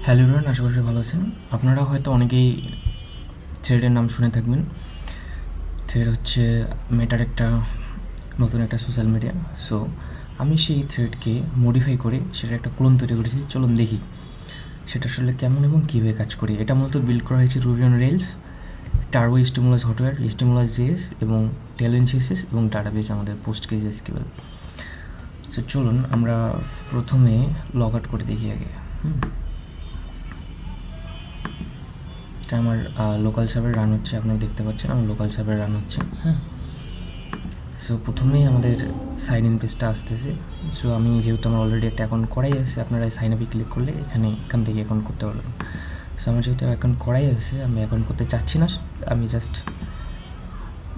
Hello everyone, আশা করি ভালো আছেন। আপনারা হয়তো অনেকেই থ্রেডের নাম শুনে থাকবেন। থ্রেড হচ্ছে মেটার নতুন একটা সোশ্যাল মিডিয়া। সো আমি সেই থ্রেডকে মডিফাই করে সেটা একটা ক্লোন তৈরি করেছি। চলুন দেখি সেটা আসলে কেমন এবং কীভাবে কাজ করি। এটা মূলত বিল্ড করা হয়েছে Ruby on Rails, Turbo Stimulus Hotwire, Stimulus JS এবং টেলভিন সিএসএস এবং ডাটাবেস আমাদের পোস্টগ্রেস এসকিউএল। সো চলুন আমরা প্রথমে লগ আউট করে দেখি আগে। এটা আমার লোকাল সার্ভার রান হচ্ছে, আপনারা দেখতে পাচ্ছেন আমার লোকাল সার্ভার রান হচ্ছে। সো প্রথমেই আমাদের সাইন ইন পেজটা আসতেছে। সো আমি যেহেতু আমার অলরেডি একটা অ্যাকাউন্ট করাই আছে, আপনারা সাইন আপে ক্লিক করলে এখান থেকে অ্যাকাউন্ট করতে পারবেন। সো আমার যেহেতু অ্যাকাউন্ট করাই আছে, আমি অ্যাকাউন্ট করতে চাচ্ছি না, আমি জাস্ট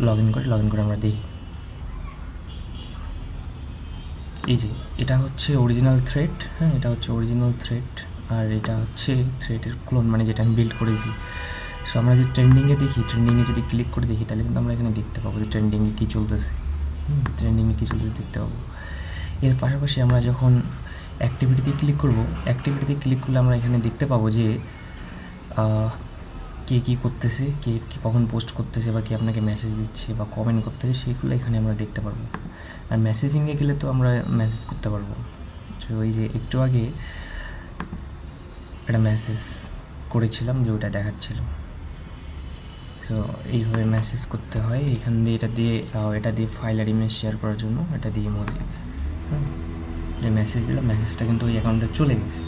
লগ ইন করে আমরা দেখি। এই যে এটা হচ্ছে অরিজিনাল থ্রেড, এটা হচ্ছে অরিজিনাল থ্রেড, আর এটা হচ্ছে থ্রেডের ক্লোন, মানে যেটা আমি বিল্ড করেছি। সো আমরা যদি ট্রেন্ডিংয়ে দেখি, ট্রেন্ডিংয়ে যদি ক্লিক করে দেখি, তাহলে কিন্তু আমরা এখানে দেখতে পাবো যে ট্রেন্ডিংয়ে কী চলতেছে, দেখতে পাবো। এর পাশাপাশি আমরা যখন অ্যাক্টিভিটিতে ক্লিক করলে আমরা এখানে দেখতে পাবো যে কে কী করতেছে, কে কখন পোস্ট করতেছে, বা কে আপনাকে মেসেজ দিচ্ছে বা কমেন্ট করতেছে, সেগুলো এখানে আমরা দেখতে পারবো। আর মেসেজিংয়ে গেলে তো আমরা মেসেজ করতে পারবো। তো ওই যে একটু আগে একটা মেসেজ করেছিলাম যে ওটা দেখাচ্ছিল। সো এইভাবে মেসেজ করতে হয়। এখান দিয়ে এটা দিয়ে ফাইল আর ইমেজ শেয়ার করার জন্য এটা দিয়ে ইমোজি যে মেসেজ দিলাম, মেসেজটা কিন্তু ওই অ্যাকাউন্টে চলে গেছে।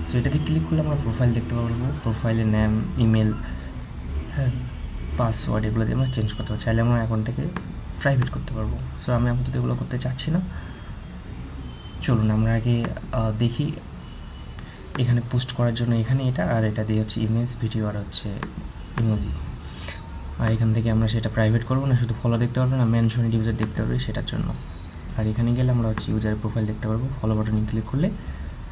সো এটা দিয়ে ক্লিক করলে আমরা প্রোফাইল দেখতে পারবো। প্রোফাইলের নাম, ইমেল, পাসওয়ার্ড এগুলো দিয়ে আমরা চেঞ্জ করতে পারবো। চাইলে আমরা অ্যাকাউন্টটাকে প্রাইভেট করতে পারবো। সো আমি আপাতত এগুলো করতে চাচ্ছি না। চলুন আমরা আগে দেখি এখানে পোস্ট করার জন্য এখানে এটা, আর এটা দিয়ে হচ্ছে ইমেজ, ভিডিও, আর হচ্ছে ইমোজি। আর এখান থেকে আমরা সেটা প্রাইভেট করবো না, শুধু ফলো দেখতে পারবো না, মেনশনের ইউজার দেখতে পারবে সেটার জন্য। আর এখানে গেলে আমরা হচ্ছে ইউজারের প্রোফাইল দেখতে পারবো, ফলো বাটনে ক্লিক করলে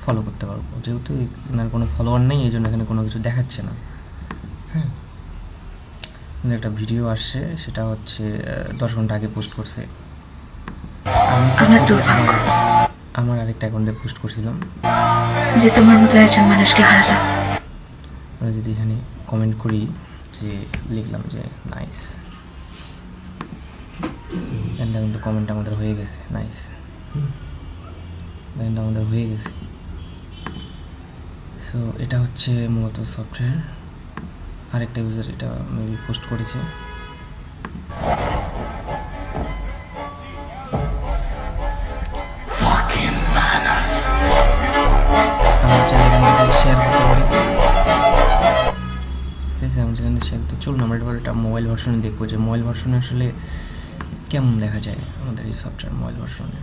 ফলো করতে পারবো। যেহেতু এনার কোনো ফলোয়ার নেই, এই জন্য এখানে কোনো কিছু দেখাচ্ছে না। কিন্তু একটা ভিডিও আসছে, সেটা হচ্ছে 10 ঘন্টা আগে পোস্ট করছে। আমার আরেকটা অ্যাকাউন্টে পোস্ট করছিলাম যে তোমার মতো একজন মানুষকে হারালাম। আমরা যদি এখানে কমেন্ট করি, যে লিখলাম যে নাইস, কিন্তু কমেন্ট আমাদের হয়ে গেছে, নাইস, আমাদের হয়ে গেছে। সো এটা হচ্ছে মূলত সফটওয়্যার। আরেকটা ইউজার এটা মেবি পোস্ট করেছে। শেয়ার করতে পারি, ঠিক আছে, আমরা চ্যানেলে শেয়ার করতে। চলুন আমরা এবার এটা মোবাইল ভার্সনে দেখবো যে মোবাইল ভার্সনে আসলে কেমন দেখা যায় আমাদের এই সফটওয়্যার মোবাইল ভার্সনে।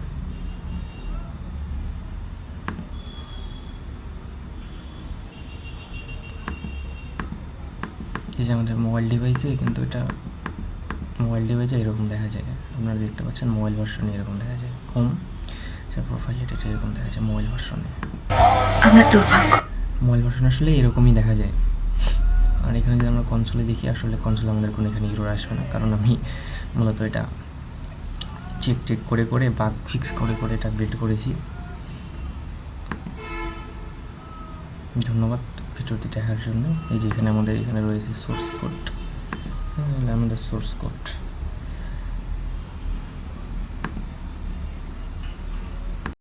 এই যে আমাদের মোবাইল ডিভাইসে, কিন্তু এটা মোবাইল ডিভাইসে এরকম দেখা যায়, আপনারা দেখতে পাচ্ছেন মোবাইল ভার্সনে এরকম দেখা যায়। হোম প্রোফাইল এটা এরকম দেখা যায় মোবাইল ভার্সনে। আমার দুর্ভাগ্য, মোবাইল ভার্সন আসলে এরকমই দেখা যায়। আর এখানে যদি আমরা কনসোলে দেখি, আসলে কনসোলে আমাদের কোনো এখানে ইরর আসবে না, কারণ আমি মূলত এটা চেক করে বাগ ফিক্স করে এটা বিল্ড করেছি। ধন্যবাদ ভিডিওটি দেখার জন্য। এই যে এখানে আমাদের এখানে রয়েছে সোর্স কোড, আমাদের সোর্স কোড।